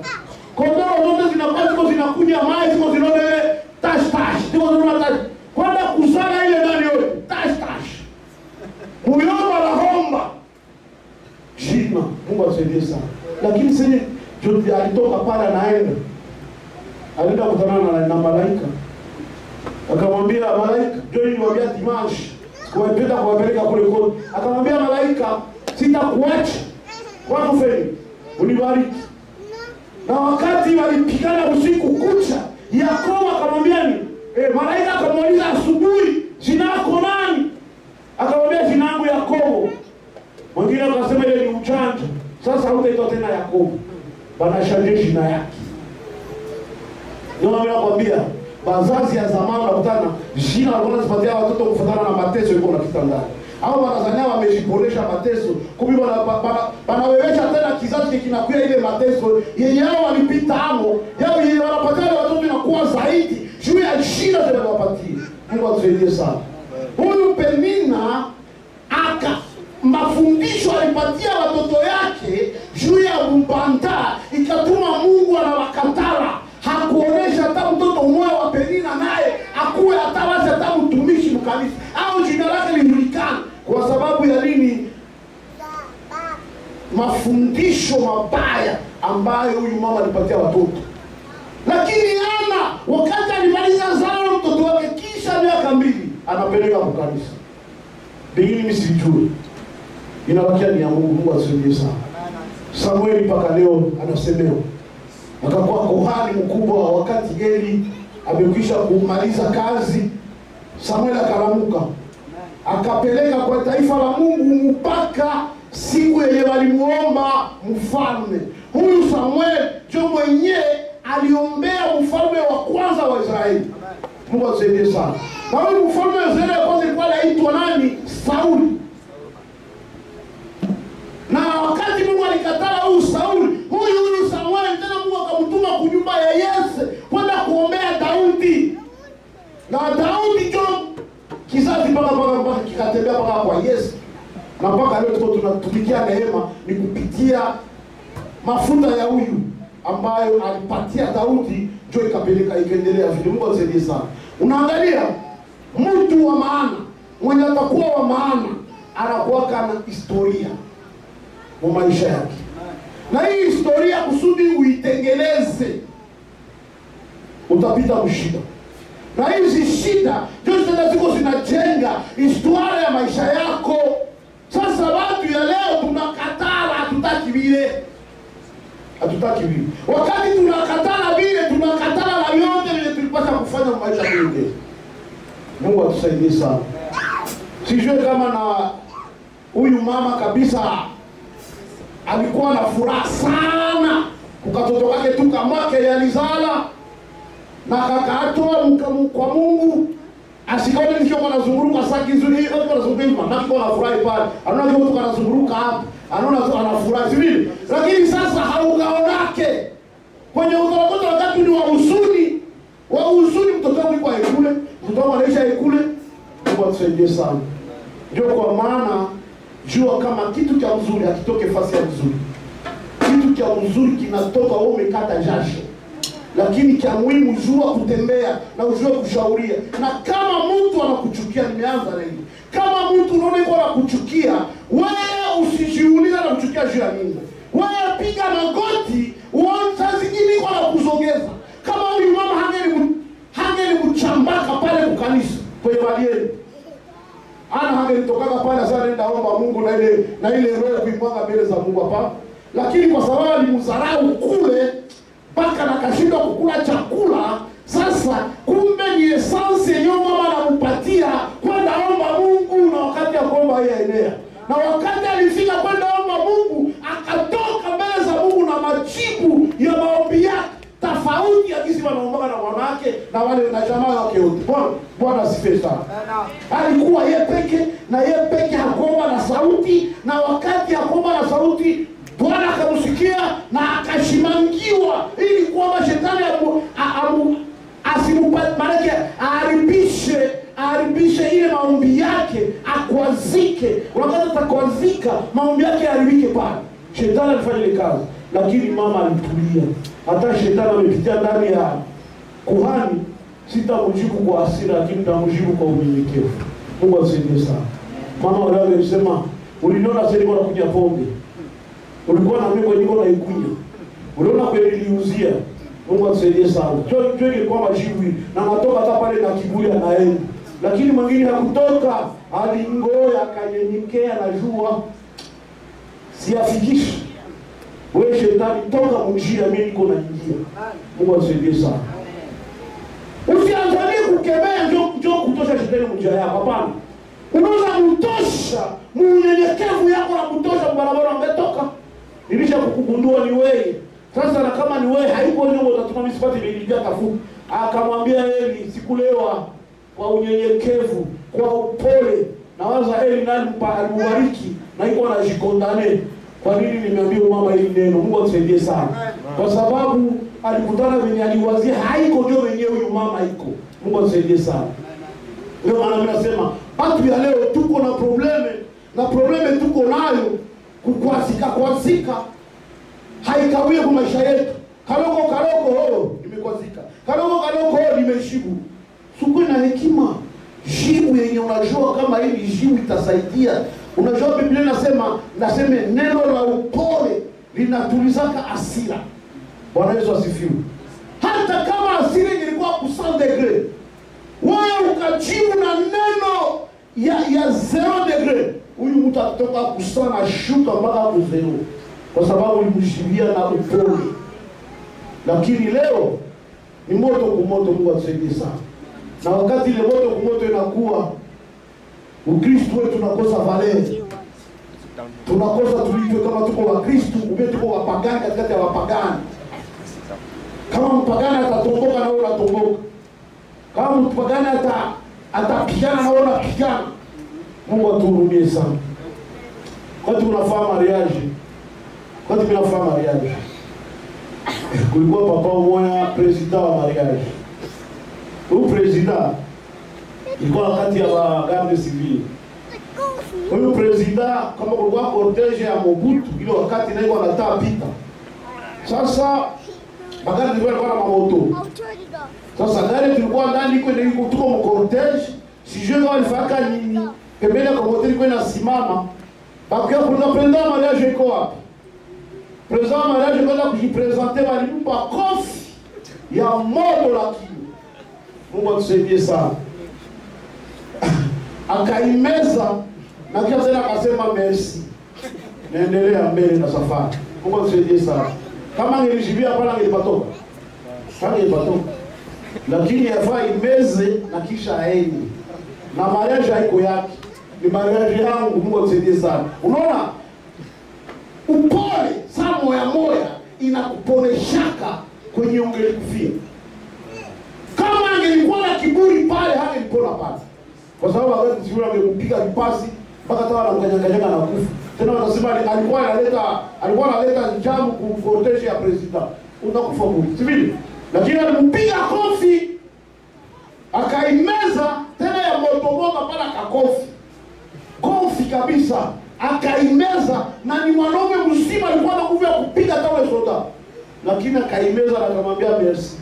A: Kondoo zote zinakunywa maji, ziko zinaona ile tash. Ziko zinaona tash. Kwenda kusala ile ndani yote. Tash. Muyomba la homba. Shima, Mungu atusaidie sana. Lakini sisi alitoka pale anaenda. Alienda kutana na malaika. Akamwambia malaika, "Njoo niwaambia Dimash, kuwapeleka kule kule." Akamwambia malaika, sitakuacha. Kwa kufeli, unibariki. Na wakati walipigana usiku kucha, Yakobo akamwambia ni malaika akamuuliza asubuhi, jina lako nani? Akamwambia jina langu Yakobo. Mwingine akasema ile ni ujanja. Sasa hutaitwa tena Yakobo. Banashanje jina yake. Ndio nakwambia, bazazi ya zamani wanakutana jina wanazipatia watoto kufuatana na mateso yuko na kitandani. Au wanazania wamejiporesha mateso, kumbe wanawewesha tena kizazi kinakuya ile mateso yenye hao walipita hapo. Yao yenye wanapatia watoto inakuwa zaidi juu ya shida zinazowapatia. Mungu atusaidie sana. Huyu Penina mafundisho alipatia watoto yake juu ya ubanda, ikatuma Mungu anawakatala. Hakuonesha hata mtoto mmoja wa Penina naye akuwe atawaza hata mtumishi mkanisa au jina lake lijulikane. Kwa sababu ya nini? Mafundisho mabaya ambayo huyu mama alipatia watoto. Lakini Ana wakati alimaliza zao mtoto wake kisha miaka 2 anapeleka kwa kanisa. Bingine mimi sijui. Inabakia ni ya Mungu. Mungu atusaidie sana. Samueli mpaka leo anasemewa. Akakuwa kuhani mkubwa wakati Eli amekwisha kumaliza kazi. Samueli akalamuka. Akapeleka kwa taifa la Mungu mpaka siku yenye walimuomba mfalme. Huyu Samuel ndio mwenyewe aliombea mfalme wa kwanza wa Israeli. Mungu atusaidie sana. Na huyu mfalme wa Israeli kwanza alikuwa anaitwa nani? Sauli. Na wakati Mungu alikatala huyu Sauli, huyu Samuel tena Mungu akamtuma kwa nyumba ya Yese kwenda kuombea Daudi. Na Daudi ndio kizazi mpaka kikatembea mpaka kwa Yesu. Na mpaka leo tuko tunatumikia neema ni kupitia mafuta ya huyu ambayo alipatia Daudi ndio ikapeleka ikaendelea vile. Mungu atusaidie sana. Unaangalia mtu wa maana, mwenye atakuwa wa maana anakuwa na historia kwa maisha yake. Na hii historia kusudi uitengeneze utapita mshida. Na hizi shida ndio ziko zinajenga historia ya maisha yako. Sasa watu ya leo tunakatala, hatutaki vile. Hatutaki vile. Wakati tunakatala vile, tunakatala na yote vile tulipaswa kufanya maisha yetu. Mungu atusaidie sana. Sijue kama na huyu mama kabisa alikuwa na furaha sana kukatoto kake tu kamwake yalizala na kakatoa kwa Mungu. Asikone nikio kwa nazunguruka saki nzuri hiyo kwa nazunguruka na kwa nafurahi pale. Anaona kama mtu anazunguruka hapa, anaona tu anafurahi vile. Lakini sasa haugaonake. Kwenye udhorogoto wakati ni wa huzuni. Wa huzuni mtoto wangu kwa ikule, mtoto wangu anaisha ikule. Mungu atusaidie sana. Ndio kwa maana jua kama kitu cha mzuri hakitoke fasi ya mzuri. Kitu cha mzuri kinatoka wewe umekata jasho. Lakini cha muhimu jua kutembea na ujue kushauria. Na kama mtu anakuchukia, nimeanza na hili. Kama mtu unaona yuko anakuchukia, wewe usijiulize na kuchukia juu ya nini. Wewe piga magoti, uone saa zingine yuko anakuzogeza. Kama huyu mama hangeli mchambaka pale kwa kanisa kwenye walieni. Ana hangelitokaga pale sasa nenda omba Mungu na ile roho kuimwaga mbele za Mungu hapa. Lakini kwa sababu alimdharau kule mpaka nakashindwa kukula chakula, sasa kumbe ni essence yenyewe mama anampatia kwenda omba Mungu, na wakati ya kuomba yeye enea. Na wakati alifika kwenda omba Mungu, akatoka mbele za Mungu na majibu ya maombi yake tofauti ya kisi wanaomba na mwanamke na wale na jamaa wake wote. Bwana asifiwe sana. Alikuwa yeye peke, na yeye peke hakuomba na sauti, na wakati hakuomba na sauti Bwana akamsikia na akashimangiwa ili kwamba shetani asimupate aharibishe ile maombi yake, akwazike. Wakati atakwazika maombi yake yaharibike pale. Shetani alifanya ile kazi, lakini mama alitulia. Hata shetani amepitia ndani ya kuhani, sitamjibu kwa hasira, lakini nitamjibu kwa unyenyekevu. Mungu atusaidie sana. Mama wale alisema, uliniona sasa niko nakunywa pombe. Ulikuwa na mimi niko na ikunywa. Uliona kweli niliuzia. Mungu atusaidie sana. Twende kwa majibu na natoka hata pale na kiburi anaenda. Lakini mwingine hakutoka, alingoya akanyenyekea na jua siafikishi. Wewe shetani, toka mjia, mimi niko na njia. Mungu atusaidie sana. Usiangalie kukemea njoo kutosha shetani mjia yako, hapana. Unaweza mtosha munyenyekevu yako na mtosha barabara umetoka. Nilisha kukugundua ni wewe. Sasa na kama ni wewe haiko ndio utatuma misipati bibilia tafuta. Akamwambia Eli, sikulewa kwa unyenyekevu, kwa upole. Na waza Eli nani alimubariki na iko anajikondane. Kwa nini nimeambia mama hili neno? Mungu atusaidie sana. Kwa sababu alikutana venye aliwazia haiko ndio wenyewe huyu mama iko. Mungu atusaidie sana. Ndio maana mimi nasema watu ya leo tuko na probleme tuko nayo kukwazika haikawie kwa maisha yetu. Kaloko nimekwazika. Kaloko nimeshibu. Suku na hekima. Jibu yenye unajua kama hili jibu itasaidia. Unajua Biblia nasema neno la upole linatulizaka hasira. Bwana Yesu asifiwe. Hata kama hasira ilikuwa ku 100 degree, wewe ukajibu na neno ya 0 degree, huyu mtu atatoka kusana shuka mpaka ku 0 kwa sababu ulimshibia na upole. Lakini leo ni moto kumoto. Mungu atusaidie sana. Na wakati ile moto kumoto inakuwa, Ukristo wetu tunakosa valence. Tunakosa tulijue kama tuko wa Kristo, ube tuko wapagani katikati ya wapagani. Kama mpagani atatomboka na wewe unatomboka. Kama mpagani atapigana na wewe unapigana. Mungu atuhurumie sana. Wakati unafanya mariage, kulikuwa papa mmoja president wa mariage. Huyu president ilikuwa wakati ya garde civile. Huyu president kama kulikuwa cortege ya Mobutu, ile wakati naiko anataka pita. Sasa magari zilikuwa na mamoto. Sasa gari tulikuwa ndani iko tuko mu cortege, si je walifaka nini? Pembeni kwa moto ilikuwa inasimama. Bakia kuna president mariage iko wapi? President mariage kwenda kujipresenter walimpa kofi ya moto lakini. Mungu atusaidie sana. Akaimeza na kisha tena akasema merci. Naendelea mbele na safari. Mungu atusaidie sana. Kama nilishibia hapana nilipatoka. Lakini yafaa imeze na kisha aende. Na mariage haiko yake. Ni mariage yangu. Mungu atusaidie sana. Unaona? Upole saa moya inakupoleshaka kwenye ungelikufia. Kama angelikuwa na kiburi pale hangelipona pale. Kwa sababu wakati siura angekupiga vipasi mpaka tawa anakanyanga na kufa. Tena wanasema alikuwa analeta jamu kukortesha ya president. Unakufa bure. Sivile? Lakini alimpiga kofi akaimeza tena ya motomoka pale akakofi. Kofi kabisa. Akaimeza na ni mwanaume mzima alikuwa na nguvu ya kupiga tawe soda. Lakini akaimeza na akamwambia merci.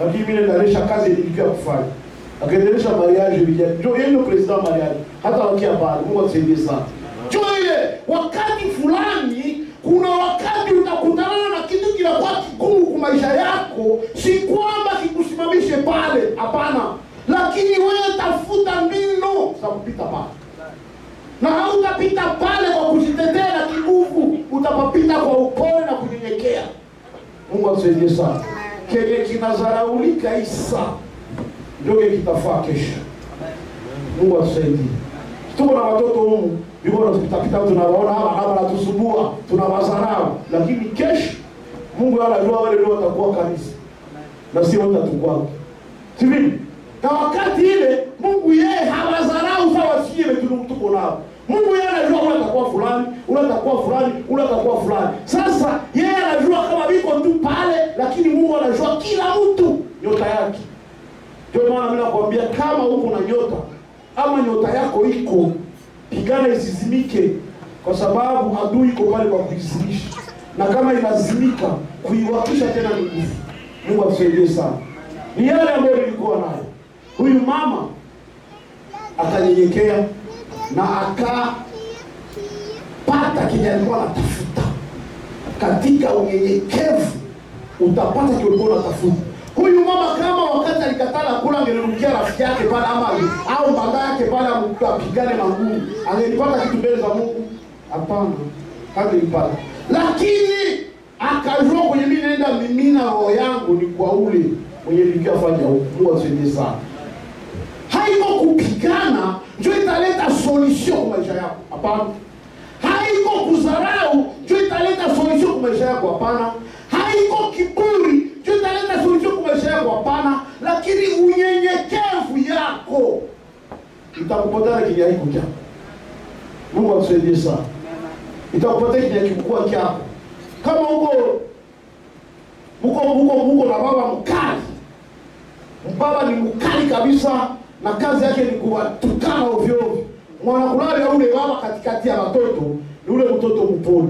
A: Lakini mimi naendesha kazi nilikuwa kufanya. Akaendelesha mariage vijana. Jo yeye president mariage. Hata wakia pale. Mungu atusaidie sana. Jo ile wakati fulani kuna wakati utakutana na kitu kinakuwa kigumu kwa maisha yako, si kwamba kikusimamishe pale, hapana. Lakini wewe tafuta mbinu za kupita pale. Na hautapita pale kwa kujitetea na kinguvu, utapapita kwa upole na kunyenyekea. Mungu atusaidie sana. Kenye kinazaraulika Isa ndio kitafaa kesho. Mungu atusaidie. Tuko na watoto humu, biko tunapita tunawaona hapa wanatusumbua, tunawazarau, lakini kesho Mungu anajua wale ndio watakuwa kanisa. Na sio watatukwa. Sivyo? Na wakati ile Mungu yeye hawazarau sawa sisi tuko nao. Mungu yeye anajua unatakuwa fulani, unatakuwa fulani. Sasa yeye anajua kama biko tu pale, lakini Mungu anajua kila mtu nyota yake. Ndio maana mimi nakwambia kama uko na nyota ama nyota yako iko, pigana isizimike, kwa sababu adui iko pale kwa kuizimisha. Na kama inazimika, kuiwakisha tena ni nguvu. Mungu atusaidie sana. Ni yale ambayo nilikuwa nayo. Huyu mama akanyenyekea na akapata kile alikuwa anatafuta. Katika unyenyekevu utapata kile ulikuwa unatafuta. Huyu mama kama wakati alikatala kula angerudia rafiki yake pale ama au baba yake pale apigane na Mungu, angelipata kitu mbele za Mungu? Hapana. hangelipata. Lakini akajua kwenye mimi naenda mimina roho yangu ni kwa ule mwenye nikafanya Mungu atusaidie sana. Haiko kupigana ndio italeta solution kwa maisha yako. Hapana. Haiko kudharau ndio italeta solution kwa maisha yako. Hapana. Haiko kiburi ndio italeta solution kwa maisha yako. Hapana. Lakini unyenyekevu yako itakupatia kile haiko chako. Mungu atusaidie sana. Itakupatia kile kikubwa chako. Kama uko na baba mkali. Baba ni mkali kabisa na kazi yake ni kuwatukana ovyo ovyo. Mwanakulali ya ule baba katikati ya watoto ni ule mtoto mpole.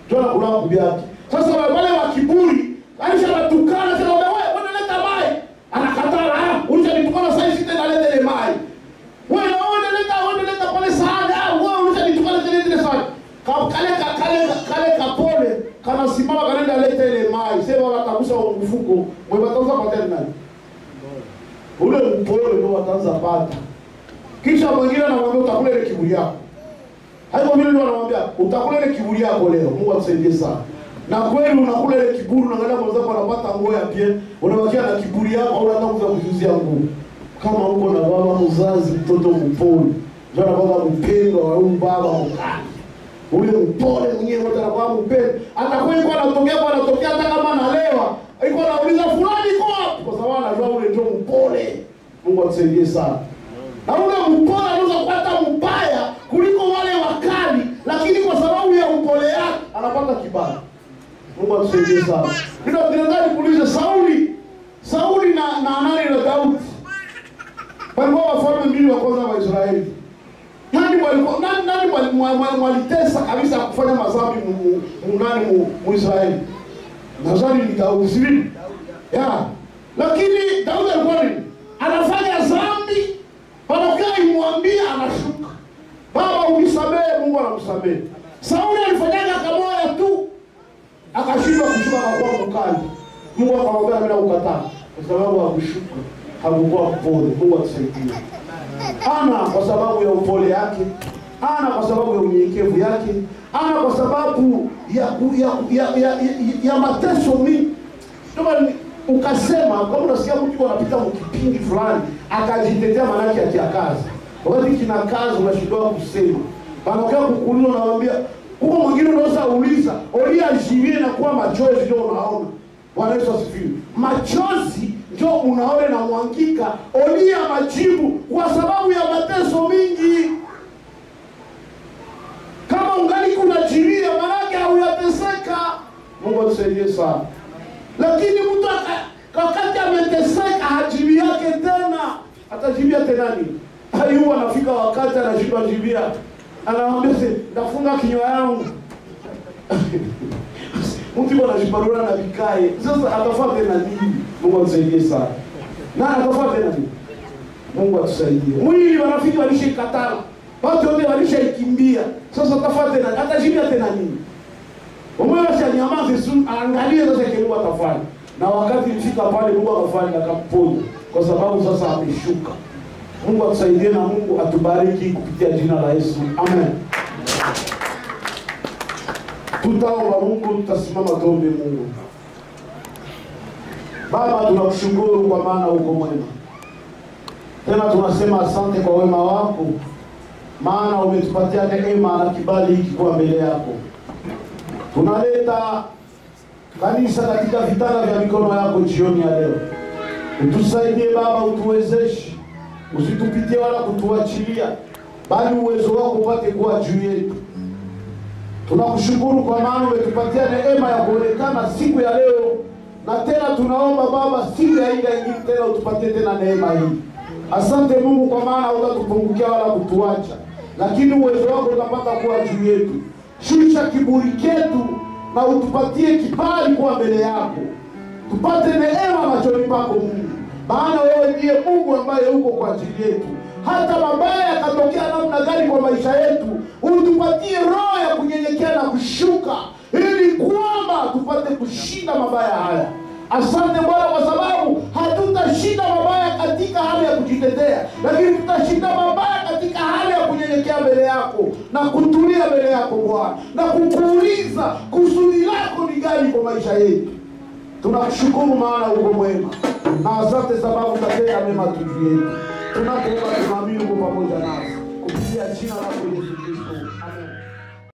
A: Ndio anakulala kubiaki. Sasa wale wa kiburi, alishawatukana sasa wewe unaleta mai. Anakataa, unanitukana sasa hivi tena leta ile mai. Wewe unaleta pale sana, wewe unanitukana tena ile sana. Kale kapole kana simama kanaenda leta ile mai. Sasa watakusa mfuko, mwe wataanza patana nani? Ule mpole ndio wataanza pata. Kisha mwingine anamwambia utakula ile kiburi yako. Hapo vile ndio anamwambia utakula ile kiburi yako leo. Mungu atusaidie sana. Na kweli unakula ile kiburi, unaangalia mwenzako anapata nguo ya pia, unabakia na kiburi yako au unataka kujuzia nguo. Kama uko na baba mzazi mtoto mpole, ndio anakuwa mpendo wa huyu baba mkali. Ule mpole mwenyewe wote anakuwa mpendo. Atakuwa yuko anatokea hata kama analewa. Yuko anauliza fulani iko wapi? Kwa sababu anajua ule ndio mpole. Mungu atusaidie sana. Na ule mpole anaweza kupata mbaya kuliko wale wakali, lakini kwa sababu ya upole yake anapata kibali. Mungu atusaidie sana. Ndio tunataka kuuliza Sauli na nani na Daudi. Walikuwa wafalme mbili wa kwanza wa Israeli. Nani walitesa kabisa kufanya madhambi mu Israeli? Nadhani ni Daudi, sivyo? Lakini Daudi alikuwa nini? Anafanya dhambi, panakaa imwambia anashuka. Baba unisamehe, Mungu anamsamehe. Sauli alifanyaga kamoja tu, akashindwa kushuka kwa mkali. Mungu akamwambia mimi nakukataa kwa sababu hakushuka, hakuwa mpole. Mungu atusaidie. Ana kwa sababu ya upole yake, ana kwa sababu ya unyenyekevu yake, ana kwa sababu ya mateso mingi. Ndio ukasema kama unasikia mtu anapita mkipingi fulani akajitetea manake akiakaza. Wakati kina kazi unashindwa kusema. Wanakaa kukuuliza na waambia, huko mwingine unaweza uliza, olia jivie na kuwa machozi ndio unaona. Bwana Yesu asifiwe. Machozi ndio unaona na mwangika, olia majibu kwa sababu ya mateso mingi. Kama ungali kuna jiria manake hauyateseka. Mungu atusaidie sana. Lakini mtu wakati ameteseka hajibi yake tena. Atajibia tena nini? Hayu anafika wakati anajibia. Anaambia ndafunga kinywa yangu. Mtu anajibarura na vikae. Sasa atafuata tena nini? Mungu atusaidie sana. Na atafuata tena nini? Mungu atusaidie. Mwili wanafiki walishikataa. Watu wote walishaikimbia. Sasa atafuata tena, atajibia tena nini? Umeona nyamaze tu, angalie sasa kile Mungu atafanya. Na wakati ilifika pale Mungu akafanya akamponya kwa sababu sasa ameshuka. Mungu atusaidie na Mungu atubariki kupitia jina la Yesu. Amen. Tutaomba Mungu, tutasimama tuombe Mungu. Baba, tunakushukuru kwa maana uko mwema. Tena tunasema asante kwa wema wako. Maana umetupatia neema na kibali hiki kwa mbele yako. Tunaleta kanisa katika vitanda vya mikono yako jioni ya leo. Utusaidie Baba, utuwezeshe. Usitupitie wala kutuachilia, bali uwezo wako upate kuwa juu yetu. Tunakushukuru kwa maana umetupatia neema ya kuonekana siku ya leo. Na tena tunaomba Baba, siku ya ile nyingine tena utupatie tena neema hii. Asante Mungu kwa maana hutatupungukia wala kutuacha, lakini uwezo wako utapata kuwa juu yetu. Shusha kiburi chetu na utupatie kibali kwa mbele yako. Tupate neema machoni pako Mungu. Maana wewe ndiye Mungu ambaye uko kwa ajili yetu. Hata mabaya yakatokea namna gani kwa maisha yetu, utupatie roho ya kunyenyekea na kushuka ili kwamba tupate kushinda mabaya haya. Asante Bwana kwa sababu hatutashinda mabaya katika hali ya kujitetea, lakini tutashinda mabaya katika hali ya kunyenyekea kunyenyekea mbele yako na kutulia mbele yako Bwana, na kukuuliza kusudi lako ni gani kwa maisha yetu. Tunakushukuru maana uko mwema, na asante sababu utatenda mema juu yetu. Tunakuomba, tunaamini uko pamoja nasi, kupitia jina lako Yesu Kristo. Amen.